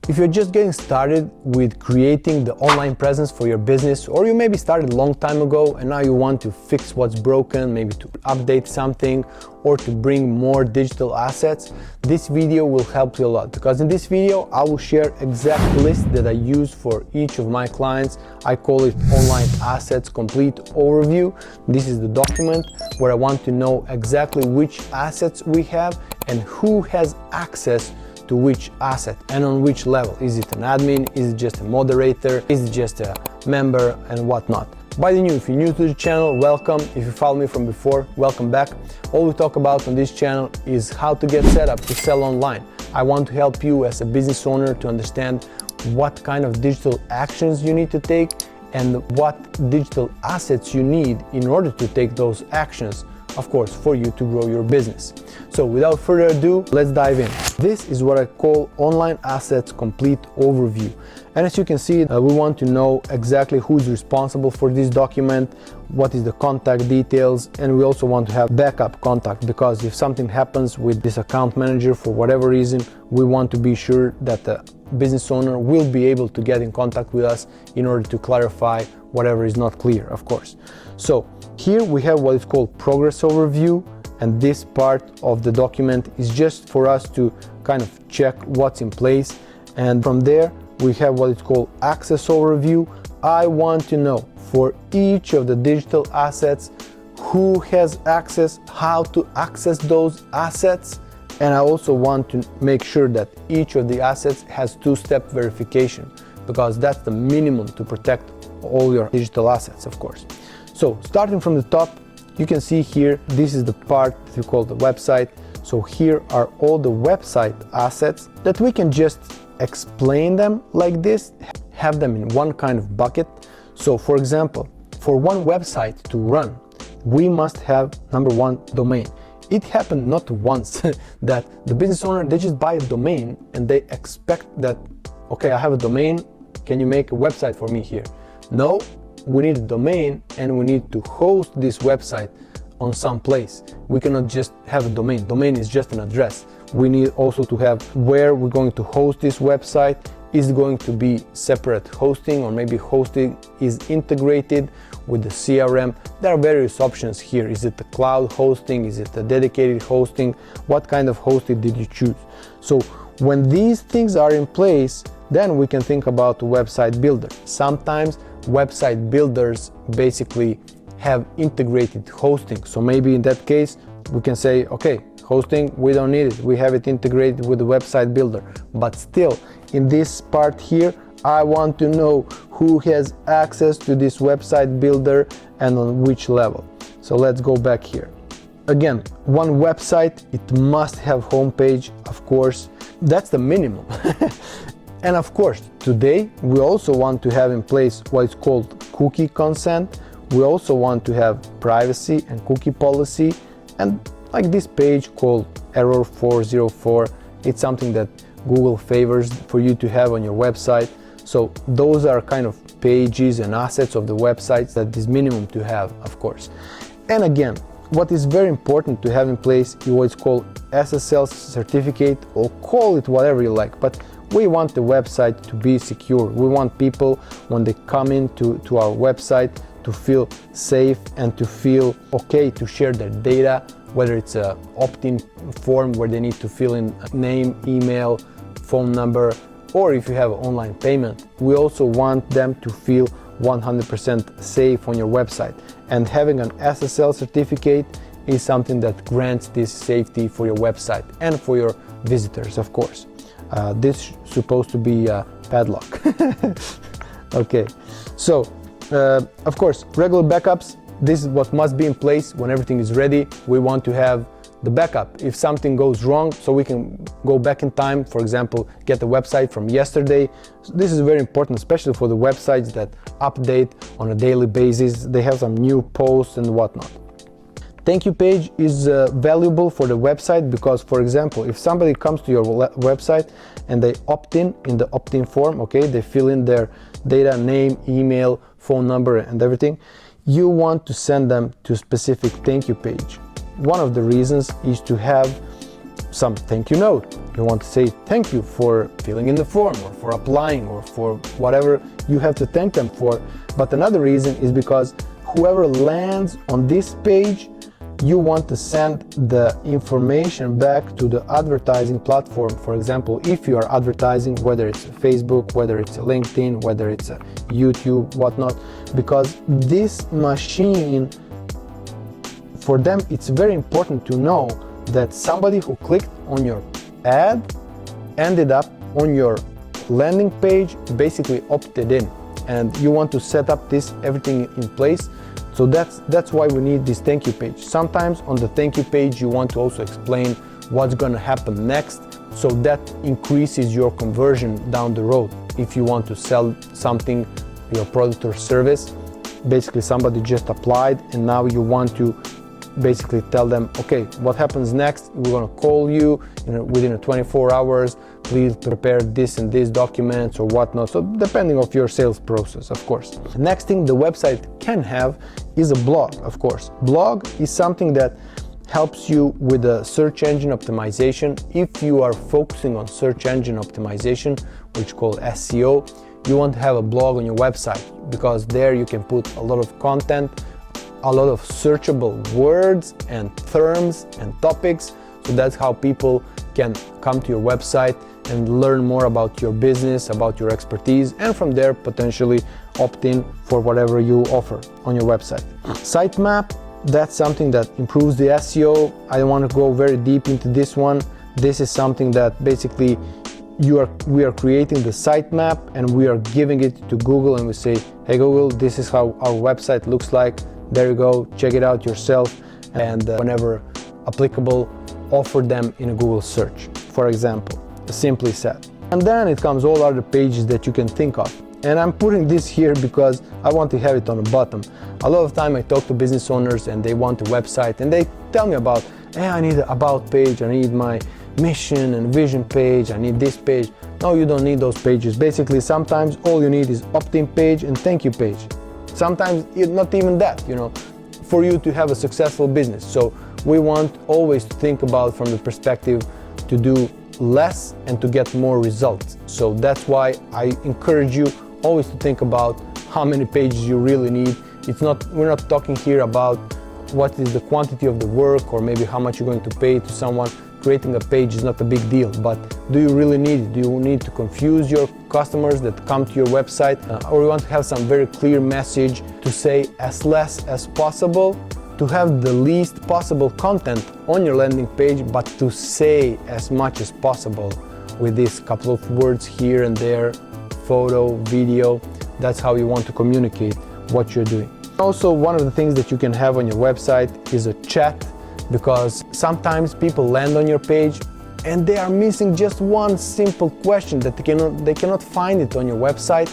If you're just getting started with creating the online presence for your business, or you maybe started a long time ago and now you want to fix what's broken, maybe to update something or to bring more digital assets, this video will help you a lot, because in this video I will share exact list that I use for each of my clients. I call it Online Assets Complete Overview. This is the document where I want to know exactly which assets we have and who has access to which asset and on which level. Is it an admin? Is it just a moderator? Is it just a member and whatnot? By the new, if you're new to the channel, welcome. If you followed me from before, welcome back. All we talk about on this channel is how to get set up to sell online. I want to help you as a business owner to understand what kind of digital actions you need to take and what digital assets you need in order to take those actions, of course, for you to grow your business. So without further ado, let's dive in. This is what I call Online Assets Complete Overview. And as you can see, we want to know exactly who's responsible for this document, what is the contact details, and we also want to have backup contact, because if something happens with this account manager for whatever reason, we want to be sure that the business owner will be able to get in contact with us in order to clarify whatever is not clear, of course. So here we have what is called Progress Overview, and this part of the document is just for us to kind of check what's in place. And from there we have what is called Access Overview. I want to know for each of the digital assets who has access, how to access those assets, and I also want to make sure that each of the assets has two-step verification, because that's the minimum to protect all your digital assets, of course. So starting from the top, you can see here, this is the part that we call the website. So here are all the website assets that we can just explain them like this, have them in one kind of bucket. So for example, for one website to run, we must have, number one, domain. It happened not once that the business owner, they just buy a domain and they expect that, okay, I have a domain, can you make a website for me here? No, we need a domain and we need to host this website on some place. We cannot just have a domain. Domain is just an address. We need also to have where we're going to host this website. Is it going to be separate hosting, or maybe hosting is integrated with the CRM? There are various options here. Is it the cloud hosting? Is it a dedicated hosting? What kind of hosting did you choose? So when these things are in place, then we can think about a website builder. Sometimes website builders basically have integrated hosting. So maybe in that case, we can say, okay, hosting, we don't need it. We have it integrated with the website builder. But still, in this part here, I want to know who has access to this website builder and on which level. So let's go back here. Again, one website, it must have homepage, of course. That's the minimum. And of course, today we also want to have in place what is called cookie consent. We also want to have privacy and cookie policy, and like this page called Error 404. It's something that Google favors for you to have on your website. So those are kind of pages and assets of the websites that is minimum to have, of course. And again, what is very important to have in place is what's called SSL certificate, or call it whatever you like, but we want the website to be secure. We want people, when they come into our website, to feel safe and to feel okay to share their data, whether it's an opt-in form where they need to fill in name, email, phone number, or if you have online payment. We also want them to feel 100% safe on your website. And having an SSL certificate is something that grants this safety for your website and for your visitors, of course. This is supposed to be a padlock. Okay, so of course, regular backups, this is what must be in place when everything is ready. We want to have the backup if something goes wrong, so we can go back in time, for example, get the website from yesterday. So this is very important, especially for the websites that update on a daily basis. They have some new posts and whatnot. Thank you page is valuable for the website, because, for example, if somebody comes to your website and they opt in the opt-in form, okay, they fill in their data, name, email, phone number and everything, you want to send them to a specific thank you page. One of the reasons is to have some thank you note. You want to say thank you for filling in the form or for applying or for whatever you have to thank them for. But another reason is because whoever lands on this page, you want to send the information back to the advertising platform. For example, if you are advertising, whether it's Facebook, whether it's LinkedIn, whether it's YouTube, whatnot, because this machine, for them, it's very important to know that somebody who clicked on your ad ended up on your landing page, basically opted in, and you want to set up everything in place. So that's why we need this thank you page. Sometimes on the thank you page you want to also explain what's going to happen next, so that increases your conversion down the road. If you want to sell something, your product or service, basically somebody just applied and now you want to basically tell them, okay, what happens next? We're going to call you within 24 hours. Please prepare this and this documents or whatnot. So depending on your sales process, of course. The next thing the website can have is a blog, of course. Blog is something that helps you with the search engine optimization. If you are focusing on search engine optimization, which is called SEO, you want to have a blog on your website, because there you can put a lot of content, a lot of searchable words and terms and topics. So that's how people can come to your website and learn more about your business, about your expertise, and from there potentially opt in for whatever you offer on your website. Sitemap, that's something that improves the SEO. I don't want to go very deep into this one. This is something that basically we are creating the sitemap and we are giving it to Google, and we say, hey Google, this is how our website looks like. There you go, check it out yourself, and whenever applicable, offer them in a Google search, for example, simply said. And then it comes all other pages that you can think of. And I'm putting this here because I want to have it on the bottom. A lot of time I talk to business owners and they want a website and they tell me about, hey, I need an about page, I need my mission and vision page, I need this page. No, you don't need those pages. Basically, sometimes all you need is opt-in page and thank you page. Sometimes not even that, for you to have a successful business. So we want always to think about from the perspective to do less and to get more results. So that's why I encourage you always to think about how many pages you really need. We're not talking here about what is the quantity of the work or maybe how much you're going to pay to someone. Creating a page is not a big deal, but do you really need it? Do you need to confuse your customers that come to your website? Or you want to have some very clear message to say as less as possible, to have the least possible content on your landing page, but to say as much as possible with this couple of words here and there, photo, video. That's how you want to communicate what you're doing. Also, one of the things that you can have on your website is a chat, because sometimes people land on your page and they are missing just one simple question that they cannot find it on your website.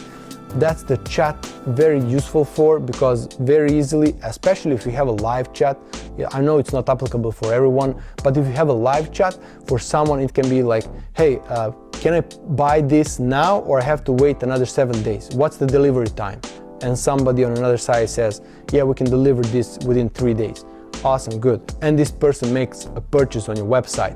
That's the chat very useful for, because very easily, especially if you have a live chat, I know it's not applicable for everyone, but if you have a live chat, for someone it can be like, hey, can I buy this now or I have to wait another 7 days? What's the delivery time? And somebody on another side says, yeah, we can deliver this within 3 days. Awesome, good. And this person makes a purchase on your website,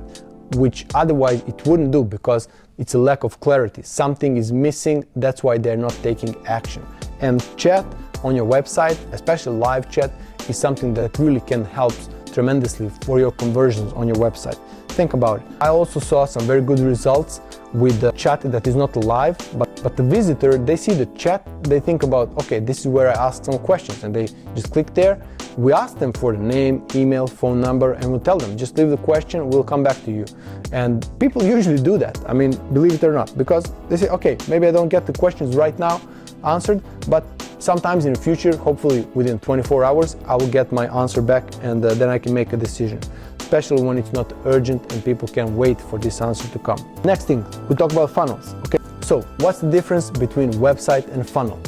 which otherwise it wouldn't do, because it's a lack of clarity. Something is missing, that's why they're not taking action. And chat on your website, especially live chat, is something that really can help tremendously for your conversions on your website. Think about it. I also saw some very good results with the chat that is not live, but the visitor, they see the chat, they think about, okay, this is where I ask some questions, and they just click there. We ask them for the name, email, phone number, and we'll tell them, just leave the question, we'll come back to you. And people usually do that, I mean, believe it or not, because they say, okay, maybe I don't get the questions right now answered, but sometimes in the future, hopefully within 24 hours, I will get my answer back, and then I can make a decision, especially when it's not urgent and people can wait for this answer to come. Next thing, we talk about funnels, okay? So what's the difference between website and funnel?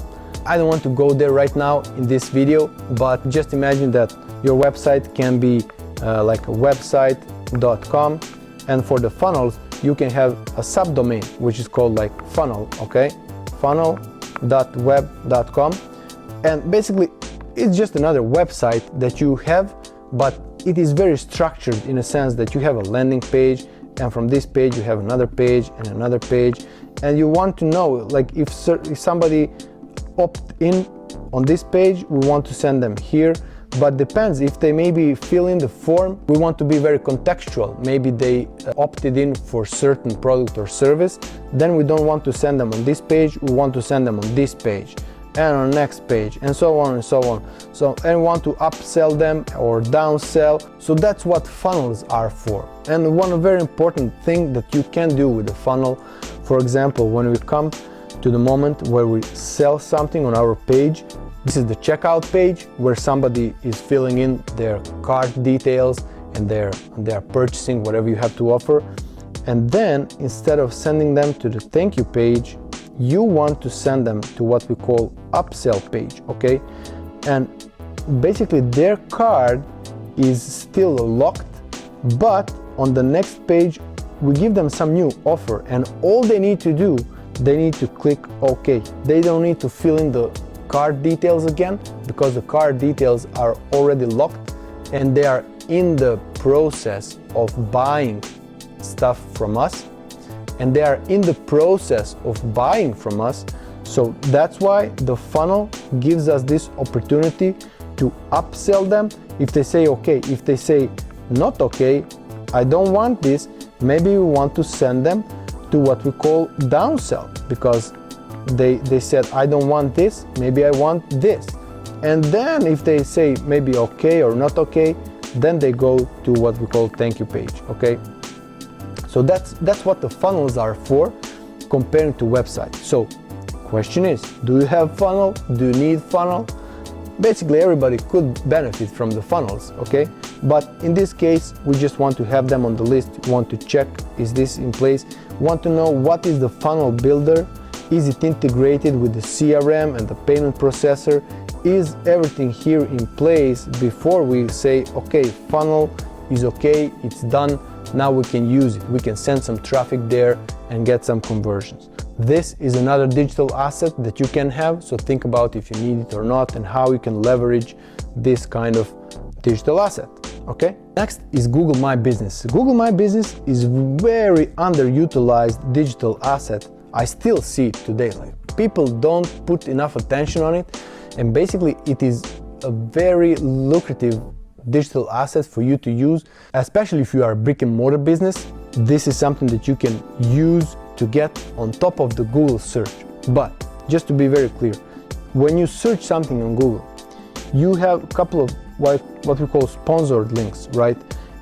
I don't want to go there right now in this video, but just imagine that your website can be like a website.com, and for the funnels, you can have a subdomain, which is called like funnel, okay? funnel.web.com, and basically it's just another website that you have, but it is very structured in a sense that you have a landing page and from this page you have another page and another page, and you want to know, like, if somebody opt in on this page, we want to send them here. But depends, if they maybe fill in the form, we want to be very contextual. Maybe they opted in for certain product or service, then we don't want to send them on this page, we want to send them on this page and on the next page, and so on and so on. So, and we want to upsell them or downsell. So that's what funnels are for. And one very important thing that you can do with a funnel, for example, when we come to the moment where we sell something on our page, this is the checkout page where somebody is filling in their cart details and they are purchasing whatever you have to offer. And then instead of sending them to the thank you page, you want to send them to what we call upsell page, okay? And basically their card is still locked, but on the next page we give them some new offer, and all they need to do, they need to click OK. They don't need to fill in the card details again, because the card details are already locked and they are in the process of buying stuff from us, and they are in the process of buying from us. So that's why the funnel gives us this opportunity to upsell them if they say okay. If they say not okay, I don't want this, maybe we want to send them to what we call downsell, because they said I don't want this, maybe I want this. And then if they say maybe okay or not okay, then they go to what we call thank you page, okay? So that's what the funnels are for, comparing to websites. So question is, do you have funnel? Do you need funnel? Basically everybody could benefit from the funnels, okay? But in this case, we just want to have them on the list. We want to check, is this in place? We want to know what is the funnel builder. Is it integrated with the CRM and the payment processor? Is everything here in place before we say, okay, funnel is okay, it's done, now we can use it. We can send some traffic there and get some conversions. This is another digital asset that you can have, so think about if you need it or not and how you can leverage this kind of digital asset, okay? Next is Google My Business. Google My Business is very underutilized digital asset. I still see it today, like people don't put enough attention on it, and basically it is a very lucrative digital asset for you to use, especially if you are a brick and mortar business. This is something that you can use to get on top of the Google search. But just to be very clear, when you search something on Google, you have a couple of what we call sponsored links, right?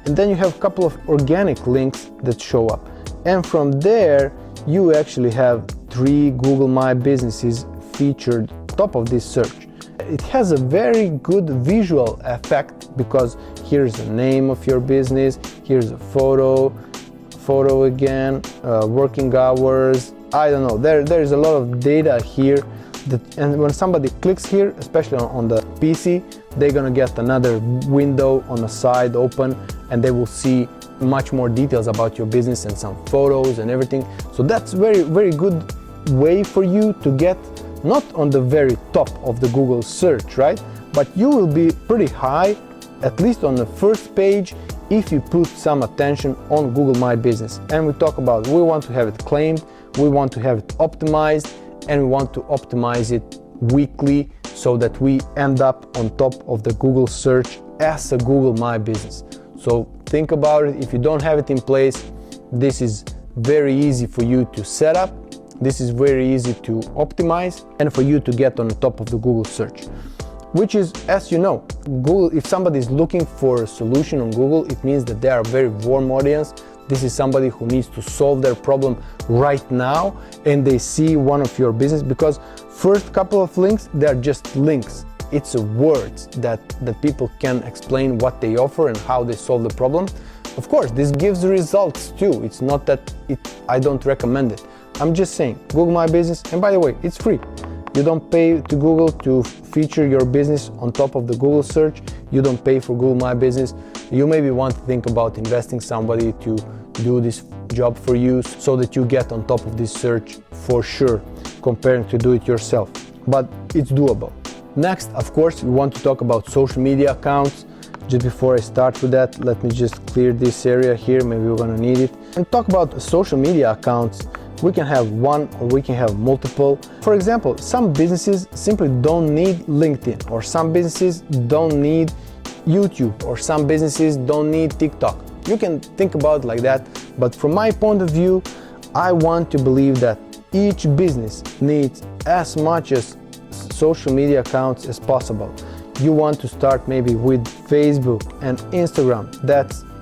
And then you have a couple of organic links that show up, and from there you actually have 3 Google My Businesses featured top of this search. It has a very good visual effect, because here's the name of your business, here's a photo again, working hours, I don't know, there's a lot of data here that, and when somebody clicks here, especially on the PC, they're gonna get another window on the side open, and they will see much more details about your business and some photos and everything. So that's very good way for you to get not on the very top of the Google search, right? But you will be pretty high, at least on the first page, if you put some attention on Google My Business. And we talk about, we want to have it claimed, we want to have it optimized, and we want to optimize it weekly so that we end up on top of the Google search as a Google My Business. So think about it. If you don't have it in place, this is very easy for you to set up. This is very easy to optimize and for you to get on the top of the Google search, which is, as you know, Google, if somebody is looking for a solution on Google, it means that they are a very warm audience. This is somebody who needs to solve their problem right now, and they see one of your business, because first couple of links, they are just links. It's words that people can explain what they offer and how they solve the problem. Of course, this gives results too. It's not that I don't recommend it. I'm just saying, Google My Business, and by the way, it's free. You don't pay to Google to feature your business on top of the Google search. You don't pay for Google My Business. You maybe want to think about investing somebody to do this job for you so that you get on top of this search for sure, comparing to do it yourself. But it's doable. Next, of course, we want to talk about social media accounts. Just before I start with that, let me just clear this area here, maybe we're gonna need it. And talk about social media accounts. We can have one or we can have multiple. For example, some businesses simply don't need LinkedIn, or some businesses don't need YouTube, or some businesses don't need TikTok. You can think about it like that, but from my point of view, I want to believe that each business needs as much as social media accounts as possible. You want to start maybe with Facebook and Instagram.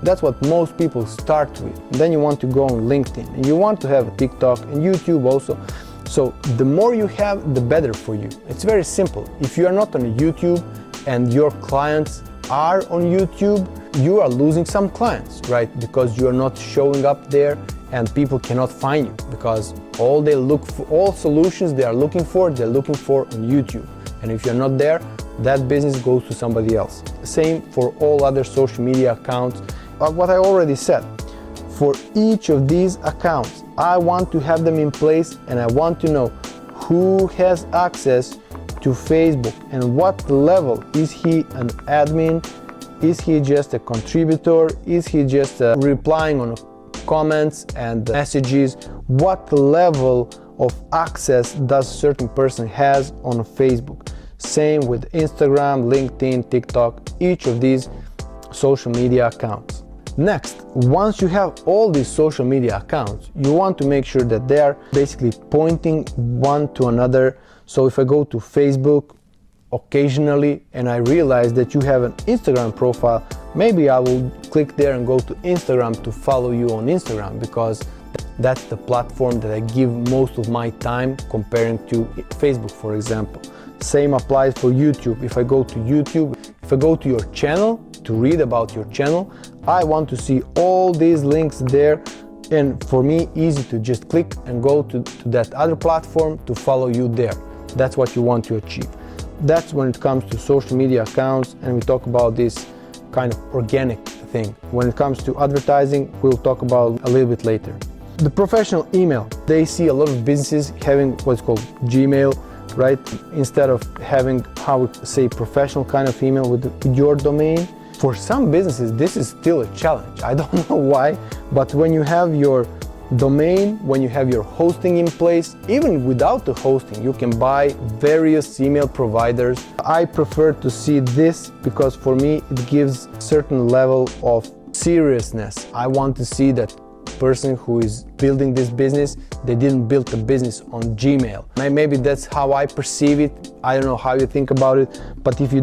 That's what most people start with. Then you want to go on LinkedIn, and you want to have a TikTok and YouTube also. So the more you have, the better for you. It's very simple. If you are not on YouTube and your clients are on YouTube, you are losing some clients, right? Because you are not showing up there and people cannot find you, because all solutions they are looking for, they're looking for on YouTube. And if you're not there, that business goes to somebody else. Same for all other social media accounts. What I already said, for each of these accounts, I want to have them in place, and I want to know who has access to Facebook and what level. Is he an admin? Is he just a contributor? Is he just replying on comments and messages? What level of access does a certain person has on Facebook? Same with Instagram, LinkedIn, TikTok, each of these social media accounts. Next, once you have all these social media accounts, you want to make sure that they are basically pointing one to another. So if I go to Facebook occasionally and I realize that you have an Instagram profile, maybe I will click there and go to Instagram to follow you on Instagram, because that's the platform that I give most of my time comparing to Facebook, for example. Same applies for YouTube. If I go to YouTube, if I go to your channel to read about your channel, I want to see all these links there, and for me, easy to just click and go to that other platform to follow you there. That's what you want to achieve. That's when it comes to social media accounts, and we talk about this kind of organic thing. When it comes to advertising, we'll talk about a little bit later. The professional email. They see a lot of businesses having what's called Gmail, right? Instead of having, how we say, professional kind of email with your domain. For some businesses, this is still a challenge. I don't know why, but when you have your domain, when you have your hosting in place, even without the hosting, you can buy various email providers. I prefer to see this because for me, it gives a certain level of seriousness. I want to see that person who is building this business, they didn't build a business on Gmail. Maybe that's how I perceive it. I don't know how you think about it, but if you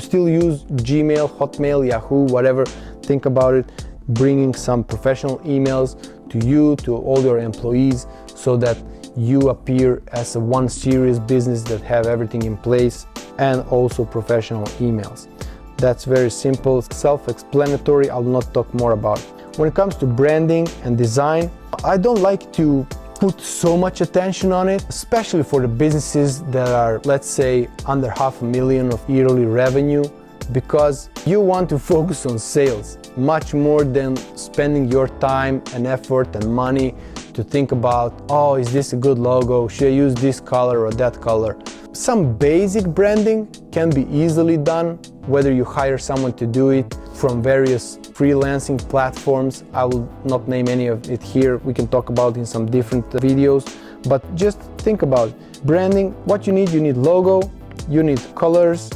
still use Gmail, Hotmail, Yahoo, whatever, think about it, bringing some professional emails to you, to all your employees, so that you appear as a one serious business that have everything in place, and also professional emails. That's very simple, self-explanatory. I'll not talk more about it. When it comes to branding and design, I don't like to put so much attention on it, especially for the businesses that are, let's say, under $500,000 of yearly revenue, because you want to focus on sales much more than spending your time and effort and money to think about, oh, is this a good logo? Should I use this color or that color? Some basic branding can be easily done, whether you hire someone to do it from various freelancing platforms. I will not name any of it here. We can talk about in some different videos, but just think about it. Branding, what you need logo, you need colors.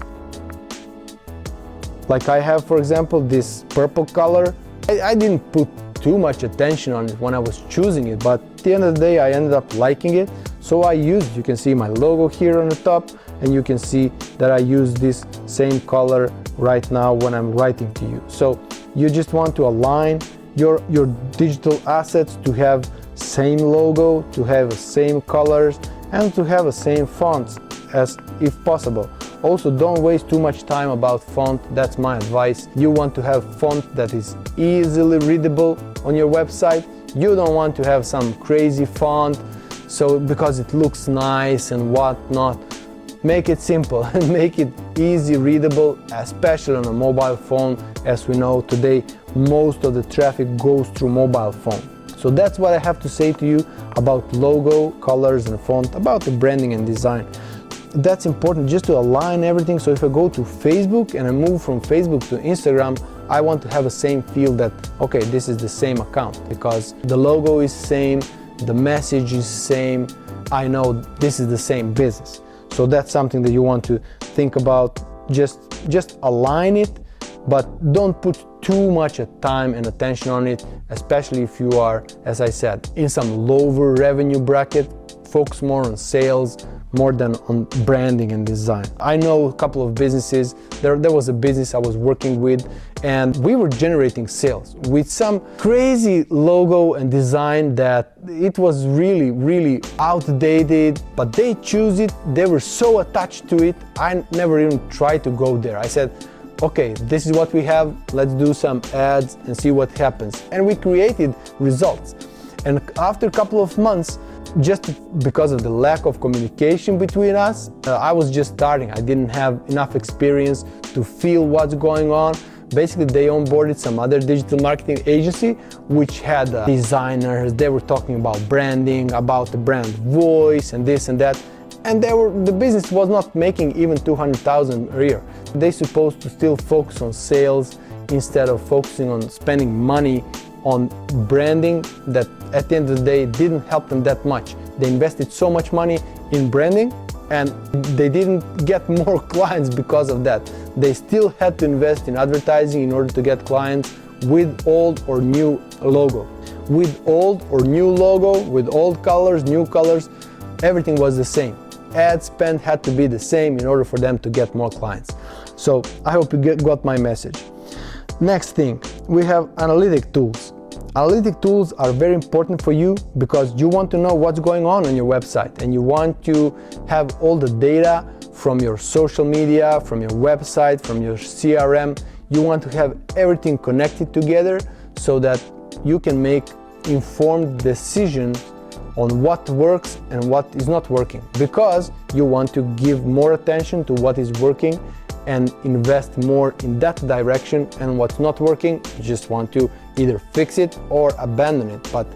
Like I have, for example, this purple color. I didn't put too much attention on it when I was choosing it, but at the end of the day, I ended up liking it. So I used, you can see my logo here on the top, and you can see that I use this same color right now when I'm writing to you. So you just want to align your digital assets to have same logo, to have the same colors, and to have the same fonts as if possible. Also, don't waste too much time about font. That's my advice. You want to have font that is easily readable on your website. You don't want to have some crazy font because it looks nice and whatnot. Make it simple and make it easy readable, especially on a mobile phone. As we know today, most of the traffic goes through mobile phone. So that's what I have to say to you about logo, colors and font, about the branding and design. that's important, just to align everything. So if I go to Facebook and I move from Facebook to Instagram, I want to have the same feel that, okay, this is the same account, because the logo is same, the message is same, I know this is the same business. So that's something that you want to think about. Just align it, but don't put too much time and attention on it, especially if you are, as I said, in some lower revenue bracket. Focus more on sales more than on branding and design. I know a couple of businesses. There was a business I was working with, and we were generating sales with some crazy logo and design that it was really outdated, but they choose it. They were so attached to it. I never even tried to go there. I said, okay, this is what we have, let's do some ads and see what happens. And we created results. And after a couple of months, just because of the lack of communication between us, I was just starting. I didn't have enough experience to feel what's going on. Basically, they onboarded some other digital marketing agency which had designers. They were talking about branding, about the brand voice and this and that. And the business was not making even $200,000 a year. They're supposed to still focus on sales instead of focusing on spending money on branding that at the end of the day didn't help them that much. They invested so much money in branding and they didn't get more clients because of that. They still had to invest in advertising in order to get clients with old or new logo. With old or new logo, with old colors, new colors, everything was the same. Ad spend had to be the same in order for them to get more clients. So I hope you got my message. Next thing, we have analytic tools. Analytic tools are very important for you because you want to know what's going on your website, and you want to have all the data from your social media, from your website, from your CRM. You want to have everything connected together so that you can make informed decisions on what works and what is not working, because you want to give more attention to what is working and invest more in that direction, and what's not working, you just want to either fix it or abandon it. But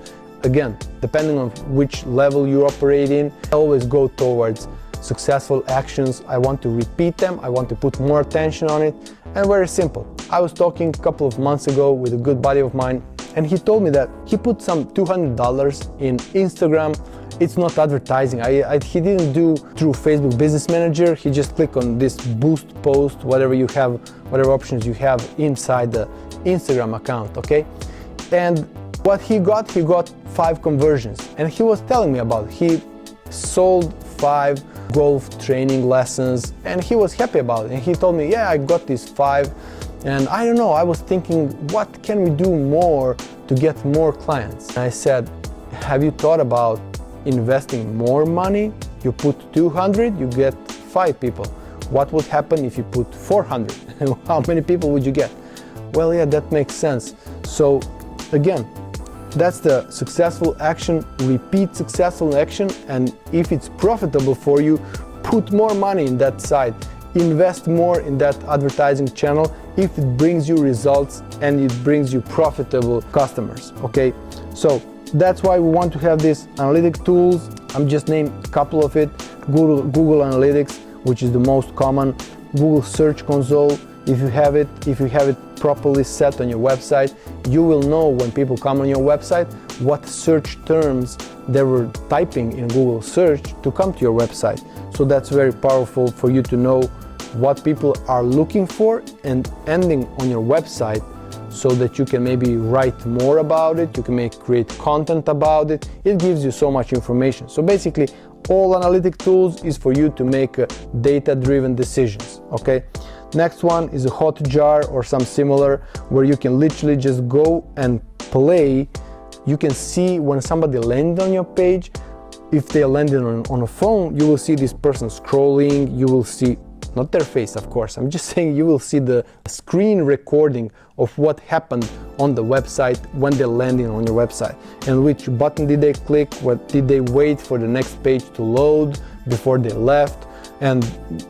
again, depending on which level you operate in, I always go towards successful actions. I want to repeat them, I want to put more attention on it, and very simple. I was talking a couple of months ago with a good buddy of mine, and he told me that he put some $200 in Instagram. It's not advertising. He didn't do through Facebook Business Manager. He just clicked on this boost post, whatever you have, whatever options you have inside the Instagram account, okay? And what he got 5 conversions. And he was telling me about it. He sold 5 golf training lessons and he was happy about it. And he told me, yeah, I got these 5. And I don't know, I was thinking, what can we do more to get more clients? And I said, have you thought about investing more money? You put 200, you get 5 people. What would happen if you put 400? How many people would you get? Well, yeah, that makes sense. So again, that's the successful action. Repeat successful action, and if it's profitable for you, put more money in that side. Invest more in that advertising channel if it brings you results and it brings you profitable customers, okay? So that's why we want to have these analytic tools. I'm just naming a couple of it. Google Analytics, which is the most common. Google Search Console, if you have it properly set on your website, you will know when people come on your website what search terms they were typing in Google search to come to your website. So that's very powerful for you to know what people are looking for and ending on your website, so that you can maybe write more about it, you can create content about it. It gives you so much information. So basically, all analytic tools is for you to make data-driven decisions, okay? Next one is a Hotjar or some similar, where you can literally just go and play. You can see when somebody landed on your page. If they landed on a phone, you will see this person scrolling, you will see, not their face, of course, I'm just saying you will see the screen recording of what happened on the website when they're landing on your website, and which button did they click, what did they wait for the next page to load before they left, and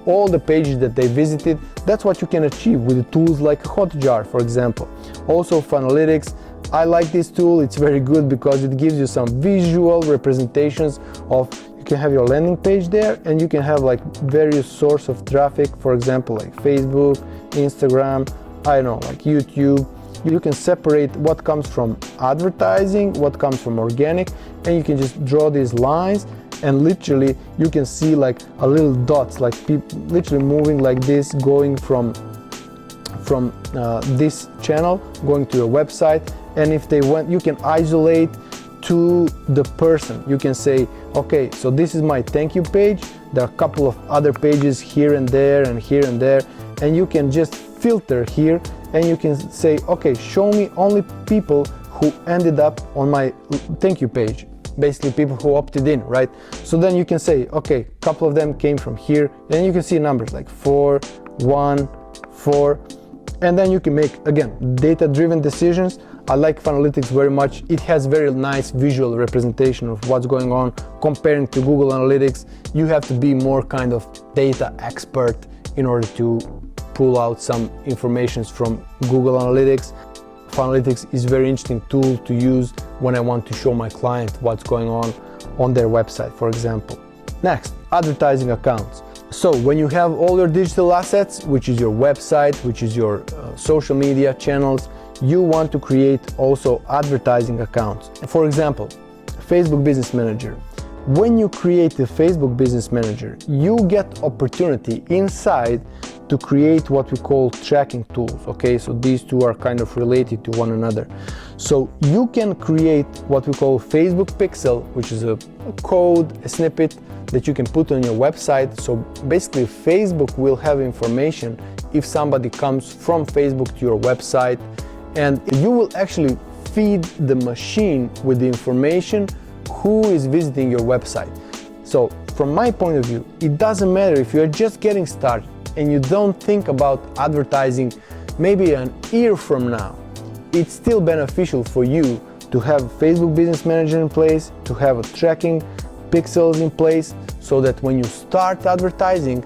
all the pages that they visited. That's what you can achieve with tools like Hotjar, for example. Also for analytics, I like this tool. It's very good because it gives you some visual representations of, you can have your landing page there, and you can have like various source of traffic, for example, like Facebook, Instagram, I don't know, like YouTube. You can separate what comes from advertising, what comes from organic, and you can just draw these lines, and literally you can see like a little dots, like people literally moving like this, going from this channel going to your website. And if they want, you can isolate to the person. You can say, okay, so this is my thank you page, there are a couple of other pages here and there and here and there, and you can just filter here, and you can say, okay, show me only people who ended up on my thank you page, basically people who opted in, right? So then you can say, okay, a couple of them came from here, and you can see numbers like 4, 1, 4, and then you can make, again, data-driven decisions. I like Funnelytics very much. It has very nice visual representation of what's going on. Comparing to Google Analytics, you have to be more kind of data expert in order to pull out some information from Google Analytics. Funnelytics is a very interesting tool to use when I want to show my client what's going on their website, for example. Next, advertising accounts. So when you have all your digital assets, which is your website, which is your social media channels, you want to create also advertising accounts. For example, Facebook Business Manager. When you create a Facebook Business Manager, you get opportunity inside to create what we call tracking tools, okay? So these two are kind of related to one another. So you can create what we call Facebook Pixel, which is a code, a snippet that you can put on your website. So basically Facebook will have information if somebody comes from Facebook to your website, and you will actually feed the machine with the information who is visiting your website. So from my point of view, it doesn't matter if you're just getting started and you don't think about advertising maybe an year from now. It's still beneficial for you to have Facebook Business Manager in place, to have a tracking pixels in place, so that when you start advertising,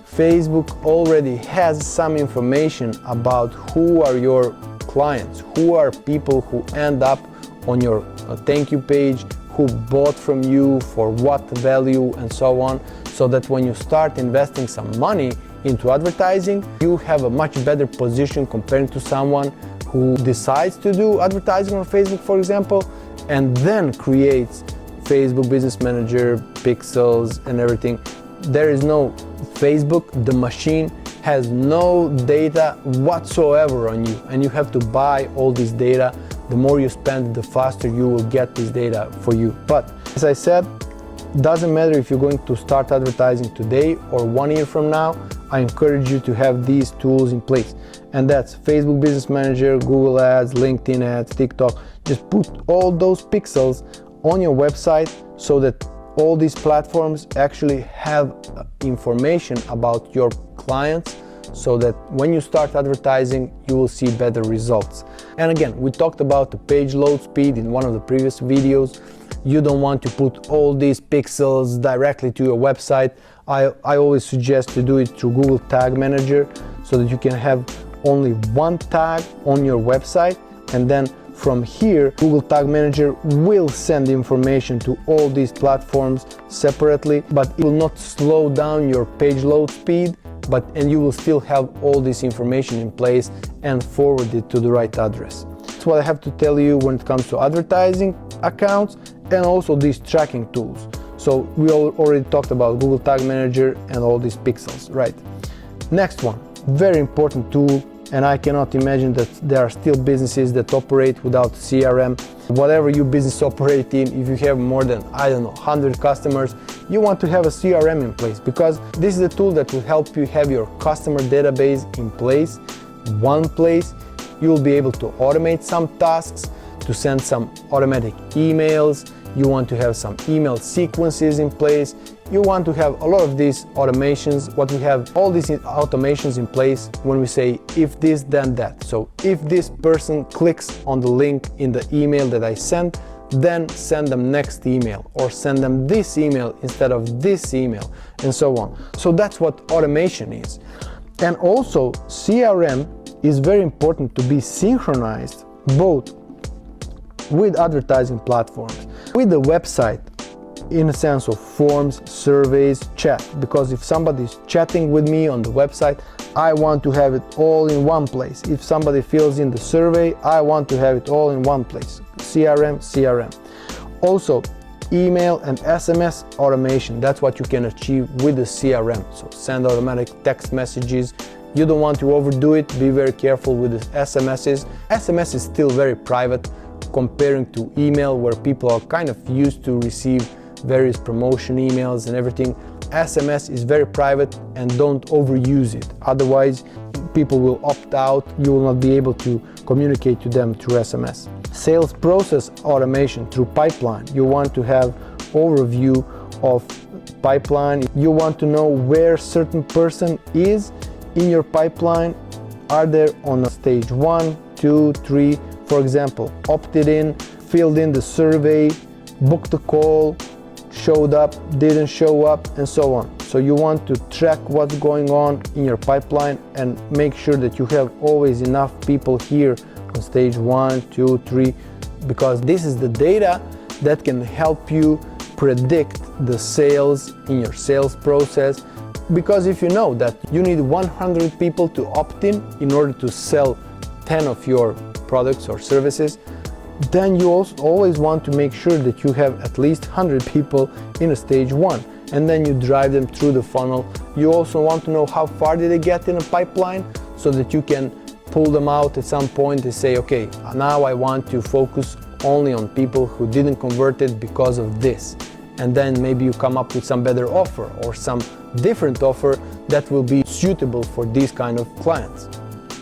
Facebook already has some information about who are your clients, who are people who end up on your thank you page, who bought from you, for what value, and so on, so that when you start investing some money into advertising, you have a much better position compared to someone who decides to do advertising on Facebook, for example, and then creates Facebook Business Manager, pixels, and everything. There is no Facebook, the machine has no data whatsoever on you, and you have to buy all this data. The more you spend, the faster you will get this data for you. But as I said, doesn't matter if you're going to start advertising today or 1 year from now, I encourage you to have these tools in place. And that's Facebook Business Manager, Google Ads, LinkedIn Ads, TikTok. Just put all those pixels on your website so that all these platforms actually have information about your clients, so that when you start advertising, you will see better results. And again, we talked about the page load speed in one of the previous videos. You don't want to put all these pixels directly to your website. I always suggest to do it through Google Tag Manager, so that you can have only one tag on your website, and then from here, Google Tag Manager will send information to all these platforms separately, but it will not slow down your page load speed, and you will still have all this information in place and forward it to the right address. That's what I have to tell you when it comes to advertising accounts and also these tracking tools. So we already talked about Google Tag Manager and all these pixels, right? Next one, very important tool, and I cannot imagine that there are still businesses that operate without CRM. Whatever your business operates in, if you have more than, 100 customers, you want to have a CRM in place, because this is a tool that will help you have your customer database in place, one place. You will be able to automate some tasks, to send some automatic emails. You want to have some email sequences in place. You want to have a lot of these automations. What we have, all these automations in place when we say if this, then that. So if this person clicks on the link in the email that I sent, then send them next email, or send them this email instead of this email, and so on. So that's what automation is. And also CRM is very important to be synchronized both with advertising platforms. With the website, in a sense of forms, surveys, chat. Because if somebody's chatting with me on the website, I want to have it all in one place. If somebody fills in the survey, I want to have it all in one place. CRM. Also, email and SMS automation. That's what you can achieve with the CRM. So send automatic text messages. You don't want to overdo it. Be very careful with the SMSs. SMS is still very private comparing to email, where people are kind of used to receive various promotion emails and everything. SMS is very private, and don't overuse it. Otherwise, people will opt out. You will not be able to communicate to them through SMS. Sales process automation through pipeline. You want to have overview of pipeline. You want to know where certain person is in your pipeline. Are they on a stage 1, 2, 3? For example, opted in, filled in the survey, booked a call, showed up, didn't show up, and so on. So you want to track what's going on in your pipeline and make sure that you have always enough people here on stage 1, 2, 3, because this is the data that can help you predict the sales in your sales process. Because if you know that you need 100 people to opt in order to sell 10 of your products or services, then you also always want to make sure that you have at least 100 people in a stage 1, and then you drive them through the funnel. You also want to know how far did they get in a pipeline, so that you can pull them out at some point and say, okay, now I want to focus only on people who didn't convert it because of this. And then maybe you come up with some better offer or some different offer that will be suitable for these kind of clients.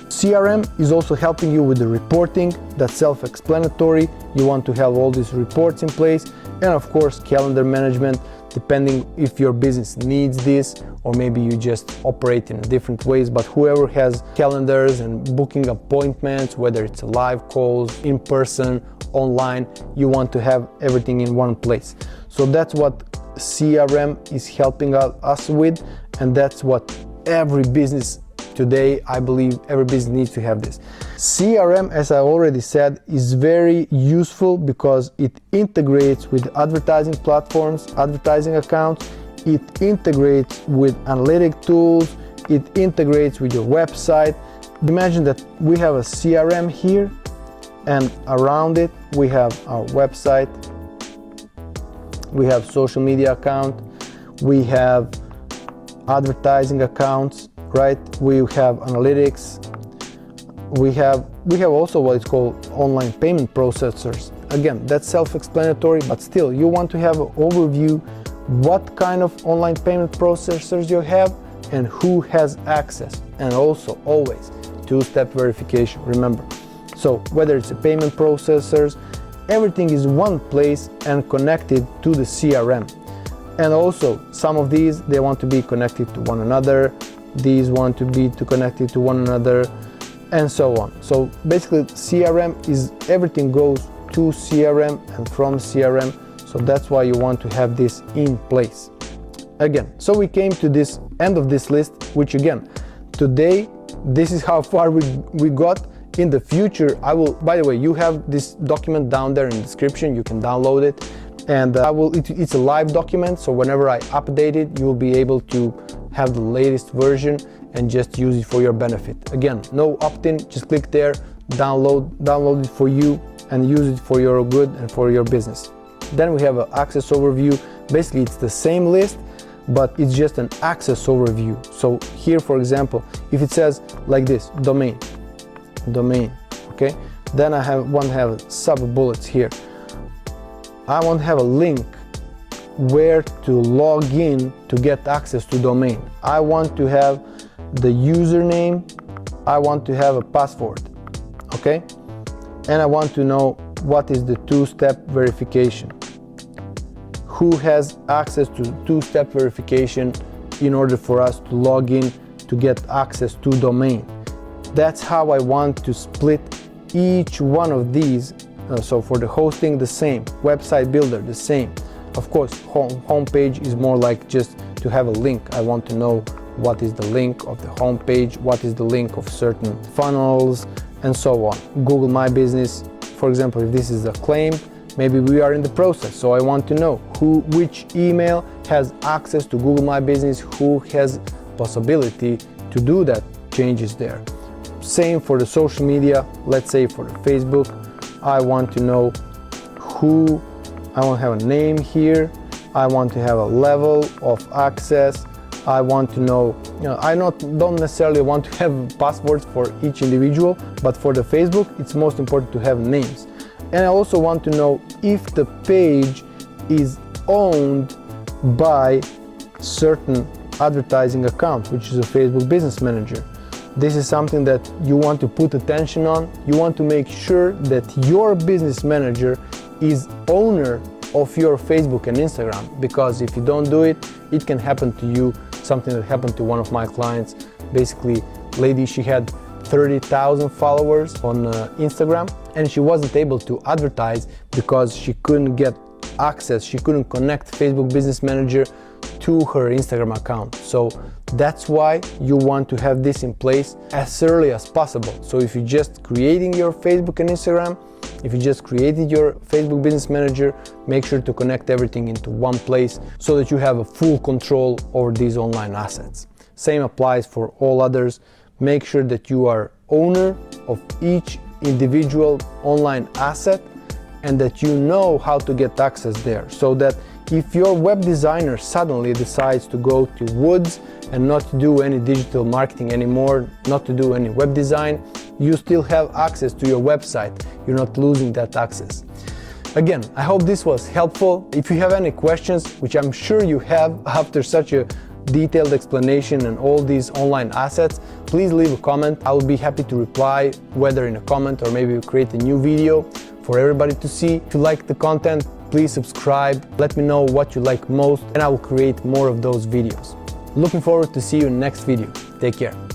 CRM is also helping you with the reporting. That's self-explanatory. You want to have all these reports in place, and of course calendar management, depending if your business needs this, or maybe you just operate in different ways. But whoever has calendars and booking appointments, whether it's live calls, in person, online, you want to have everything in one place. So that's what CRM is helping us with, and that's what every business today, I believe every business needs to have this. CRM, as I already said, is very useful because it integrates with advertising platforms, advertising accounts. It integrates with analytic tools. It integrates with your website. Imagine that we have a CRM here, and around it we have our website, we have social media account, we have advertising accounts, right? We have analytics. We have also what is called online payment processors. Again, that's self-explanatory, but still, you want to have an overview what kind of online payment processors you have and who has access. And also, always, two-step verification, remember. So whether it's a payment processors, everything is one place and connected to the CRM. And also, some of these, they want to be connected to one another. These want to be connected to one another, and so on. So basically, CRM is everything goes to CRM and from CRM. So that's why you want to have this in place. Again, so we came to this end of this list, which again, today, this is how far we got. In the future, I will, by the way, you have this document down there in the description, you can download it. And it's a live document, so whenever I update it, you will be able to have the latest version and just use it for your benefit. Again, no opt-in, just click there, download it for you and use it for your good and for your business. Then we have an access overview. Basically, it's the same list, but it's just an access overview. So here, for example, if it says like this, domain, okay? Then I want to have sub bullets here. I want to have a link where to log in to get access to domain. I want to have the username. I want to have a password, okay? And I want to know what is the two-step verification. Who has access to two-step verification in order for us to log in to get access to domain. That's how I want to split each one of these. So for the hosting, the same. Website builder, the same. Of course, homepage is more like just to have a link. I want to know what is the link of the homepage, what is the link of certain funnels, and so on. Google My Business, for example, if this is a claim, Maybe we are in the process, so I want to know which email has access to Google My Business, who has possibility to do that changes there. Same for the social media. Let's say for the Facebook, I want to know who, I want to have a name here, I want to have a level of access, I want to know, I don't necessarily want to have passwords for each individual, but for the Facebook, it's most important to have names. And I also want to know if the page is owned by certain advertising account, which is a Facebook Business Manager. This is something that you want to put attention on. You want to make sure that your business manager is owner of your Facebook and Instagram, because if you don't do it, it can happen to you. Something that happened to one of my clients. Basically, lady, she had 30,000 followers on Instagram, and she wasn't able to advertise because she couldn't get access, she couldn't connect Facebook Business Manager to her Instagram account. So that's why you want to have this in place as early as possible. So if you're just creating your Facebook and Instagram, if you just created your Facebook Business Manager, make sure to connect everything into one place so that you have a full control over these online assets. Same applies for all others. Make sure that you are owner of each individual online asset and that you know how to get access there, so that if your web designer suddenly decides to go to woods and not to do any digital marketing anymore, not to do any web design, you still have access to your website. You're not losing that access. Again, I hope this was helpful. If you have any questions, which I'm sure you have after such a detailed explanation and all these online assets, please leave a comment. I will be happy to reply, whether in a comment or maybe create a new video for everybody to see. If you like the content, please subscribe. Let me know what you like most and I will create more of those videos. Looking forward to see you in the next video. Take care.